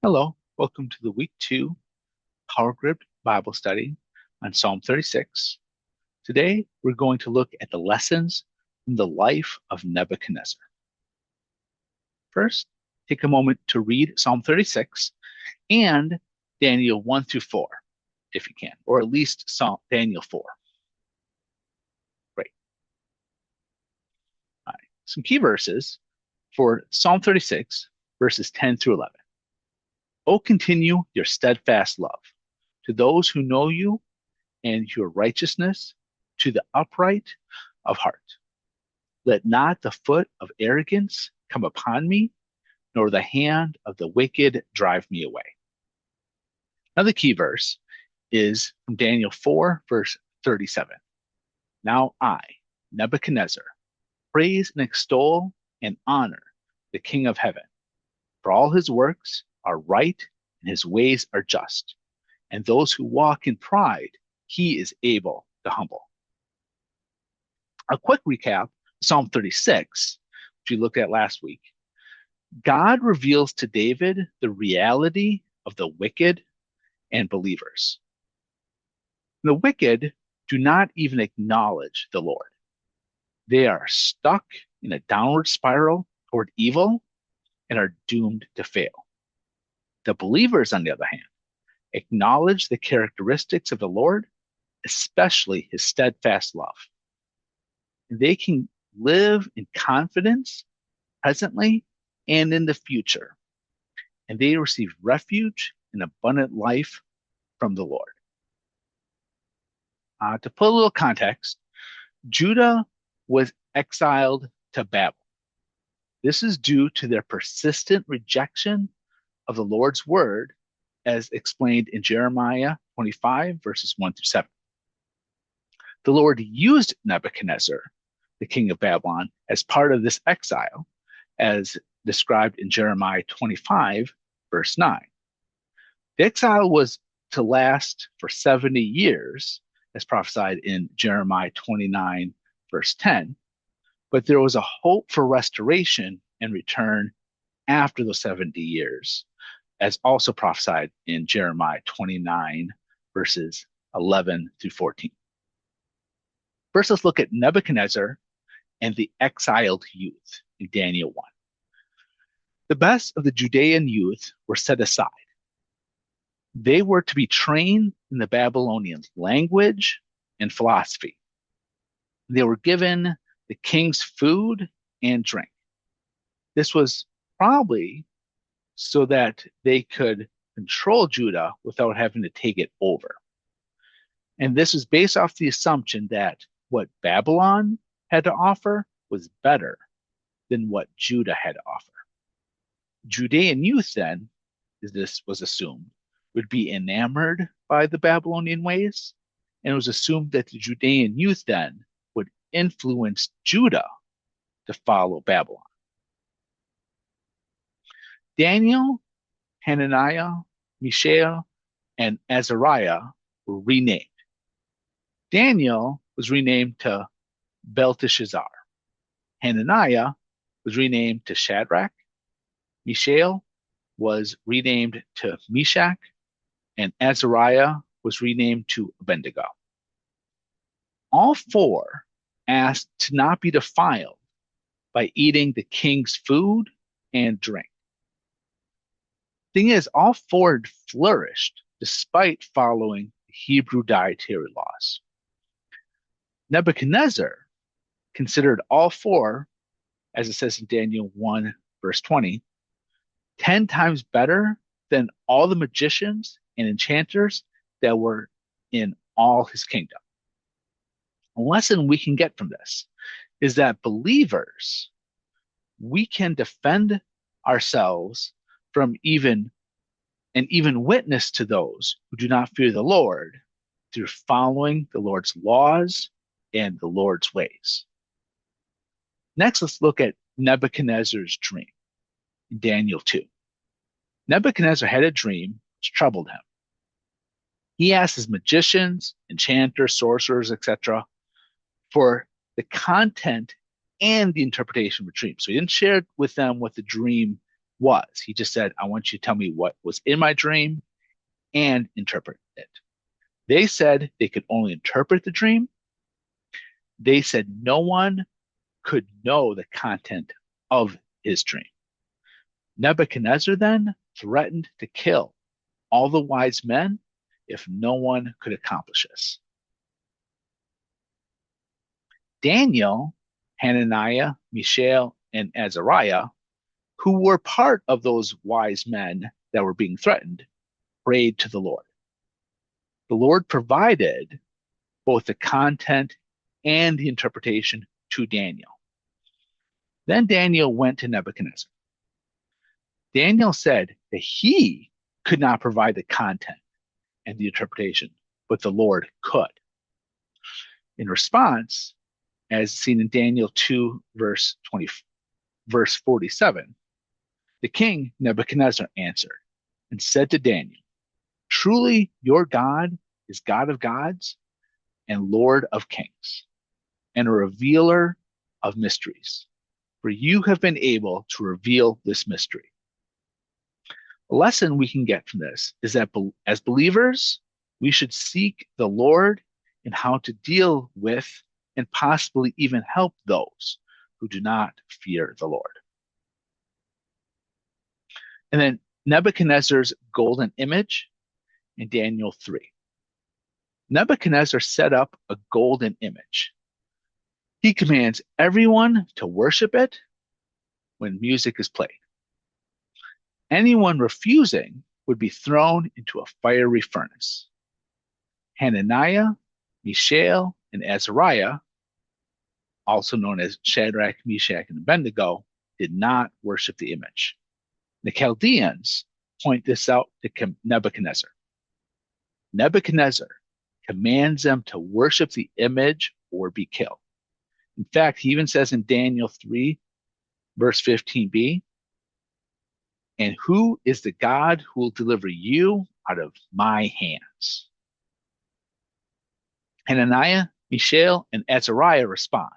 Hello, welcome to the week 2 Power Grid Bible study on Psalm 36. Today, we're going to look at the lessons from the life of Nebuchadnezzar. First, take a moment to read Psalm 36 and Daniel 1 through 4, if you can, or at least Daniel 4. Great. All right. Some key verses for Psalm 36, verses 10 through 11. Oh, continue your steadfast love to those who know you and your righteousness to the upright of heart. Let not the foot of arrogance come upon me, nor the hand of the wicked drive me away. Another key verse is from Daniel 4, verse 37. Now I, Nebuchadnezzar, praise and extol and honor the King of heaven, for all his works are right and his ways are just, and those who walk in pride he is able to humble. A quick recap, Psalm 36, which we looked at last week. God reveals to David the reality of the wicked and believers. The wicked do not even acknowledge the Lord. They are stuck in a downward spiral toward evil and are doomed to fail. The believers, on the other hand, acknowledge the characteristics of the Lord, especially his steadfast love. They can live in confidence presently and in the future, and they receive refuge and abundant life from the Lord. To put a little context, Judah was exiled to Babel. This is due to their persistent rejection of the Lord's word, as explained in Jeremiah 25, verses 1 through 7. The Lord used Nebuchadnezzar, the king of Babylon, as part of this exile, as described in Jeremiah 25, verse 9. The exile was to last for 70 years, as prophesied in Jeremiah 29, verse 10, but there was a hope for restoration and return after those 70 years, as also prophesied in Jeremiah 29, verses 11 through 14. First, let's look at Nebuchadnezzar and the exiled youth in Daniel 1. The best of the Judean youth were set aside. They were to be trained in the Babylonian language and philosophy. They were given the king's food and drink. This was probably so that they could control Judah without having to take it over. And this was based off the assumption that what Babylon had to offer was better than what Judah had to offer. Judean youth, then, as this was assumed, would be enamored by the Babylonian ways, and it was assumed that the Judean youth then would influence Judah to follow Babylon. Daniel, Hananiah, Mishael, and Azariah were renamed. Daniel was renamed to Belteshazzar. Hananiah was renamed to Shadrach. Mishael was renamed to Meshach, and Azariah was renamed to Abednego. All four asked to not be defiled by eating the king's food and drink. Thing is, all four flourished despite following the Hebrew dietary laws. Nebuchadnezzar considered all four, as it says in Daniel 1, verse 20, 10 times better than all the magicians and enchanters that were in all his kingdom. A lesson we can get from this is that believers, we can defend ourselves from even witness to those who do not fear the Lord through following the Lord's laws and the Lord's ways. Next, let's look at Nebuchadnezzar's dream in Daniel 2. Nebuchadnezzar had a dream which troubled him. He asked his magicians, enchanters, sorcerers, etc., for the content and the interpretation of the dream. So he didn't share with them what the dream was. He just said, I want you to tell me what was in my dream and interpret it. They said they could only interpret the dream. They said no one could know the content of his dream. Nebuchadnezzar then threatened to kill all the wise men if no one could accomplish this. Daniel, Hananiah, Mishael, and Azariah, who were part of those wise men that were being threatened, prayed to the Lord. The Lord provided both the content and the interpretation to Daniel. Then Daniel went to Nebuchadnezzar. Daniel said that he could not provide the content and the interpretation, but the Lord could. In response, as seen in Daniel 2, verse 47, the king Nebuchadnezzar answered and said to Daniel, truly your God is God of gods and Lord of kings, and a revealer of mysteries, for you have been able to reveal this mystery. A lesson we can get from this is that as believers, we should seek the Lord in how to deal with and possibly even help those who do not fear the Lord. And then Nebuchadnezzar's golden image in Daniel 3. Nebuchadnezzar set up a golden image. He commands everyone to worship it when music is played. Anyone refusing would be thrown into a fiery furnace. Hananiah, Mishael, and Azariah, also known as Shadrach, Meshach, and Abednego, did not worship the image. The Chaldeans point this out to Nebuchadnezzar. Nebuchadnezzar commands them to worship the image or be killed. In fact, he even says in Daniel 3, verse 15b, and who is the God who will deliver you out of my hands? Hananiah, Mishael, and Azariah respond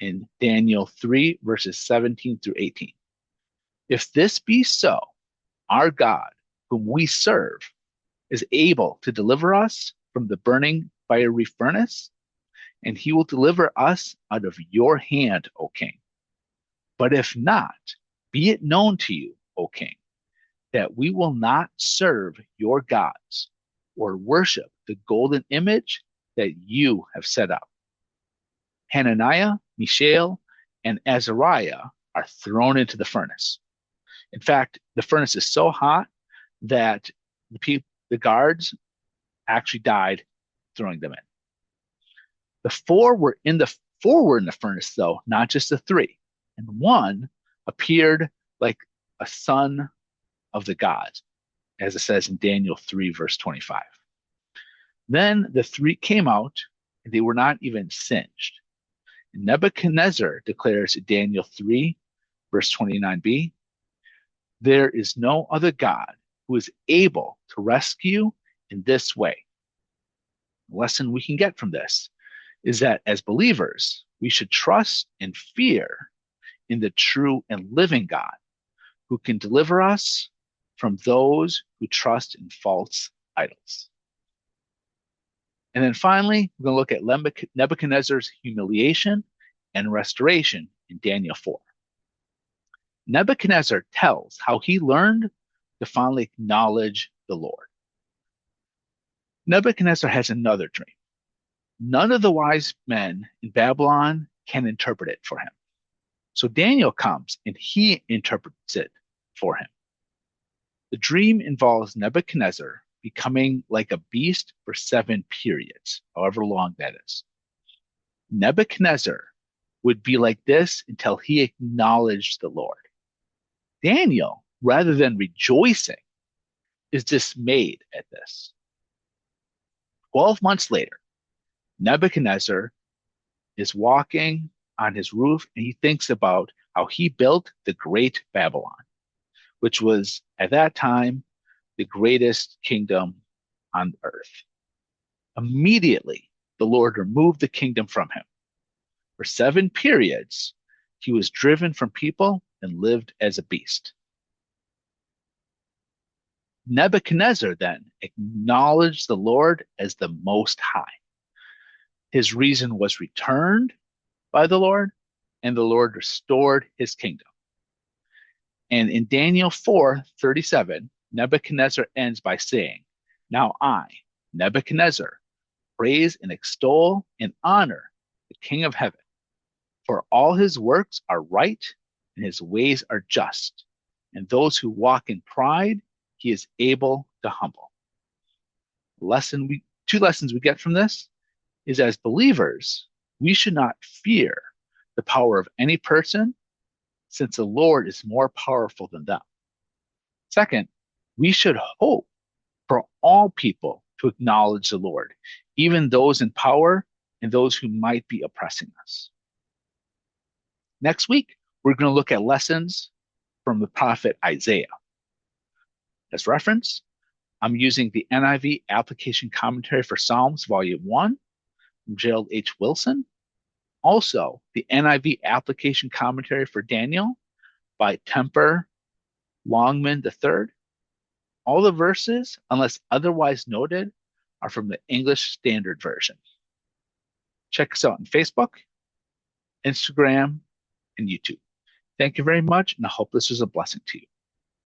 in Daniel 3, verses 17 through 18. If this be so, our God, whom we serve, is able to deliver us from the burning fiery furnace, and he will deliver us out of your hand, O king. But if not, be it known to you, O king, that we will not serve your gods or worship the golden image that you have set up. Hananiah, Mishael, and Azariah are thrown into the furnace. In fact, the furnace is so hot that the guards actually died throwing them in. The four were in the furnace, though, not just the three. And one appeared like a son of the gods, as it says in Daniel 3, verse 25. Then the three came out, and they were not even singed. And Nebuchadnezzar declares in Daniel 3, verse 29b, there is no other God who is able to rescue in this way. The lesson we can get from this is that as believers, we should trust and fear in the true and living God who can deliver us from those who trust in false idols. And then finally, we're going to look at Nebuchadnezzar's humiliation and restoration in Daniel 4. Nebuchadnezzar tells how he learned to finally acknowledge the Lord. Nebuchadnezzar has another dream. None of the wise men in Babylon can interpret it for him. So Daniel comes and he interprets it for him. The dream involves Nebuchadnezzar becoming like a beast for 7 periods, however long that is. Nebuchadnezzar would be like this until he acknowledged the Lord. Daniel, rather than rejoicing, is dismayed at this. 12 months later, Nebuchadnezzar is walking on his roof and he thinks about how he built the great Babylon, which was at that time the greatest kingdom on earth. Immediately, the Lord removed the kingdom from him. For 7 periods, he was driven from people and lived as a beast. Nebuchadnezzar then acknowledged the Lord as the Most High. His reason was returned by the Lord, and the Lord restored his kingdom. And in Daniel 4:37, Nebuchadnezzar ends by saying, "Now I, Nebuchadnezzar, praise and extol and honor the King of heaven, for all his works are right and his ways are just, and those who walk in pride he is able to humble." Two lessons we get from this is, as believers, we should not fear the power of any person, since the Lord is more powerful than them. Second, we should hope for all people to acknowledge the Lord, even those in power and those who might be oppressing us. Next week, we're going to look at lessons from the prophet Isaiah. As reference, I'm using the NIV Application Commentary for Psalms, Volume 1, from Gerald H. Wilson. Also, the NIV Application Commentary for Daniel by Temper Longman III. All the verses, unless otherwise noted, are from the English Standard Version. Check us out on Facebook, Instagram, and YouTube. Thank you very much, and I hope this was a blessing to you.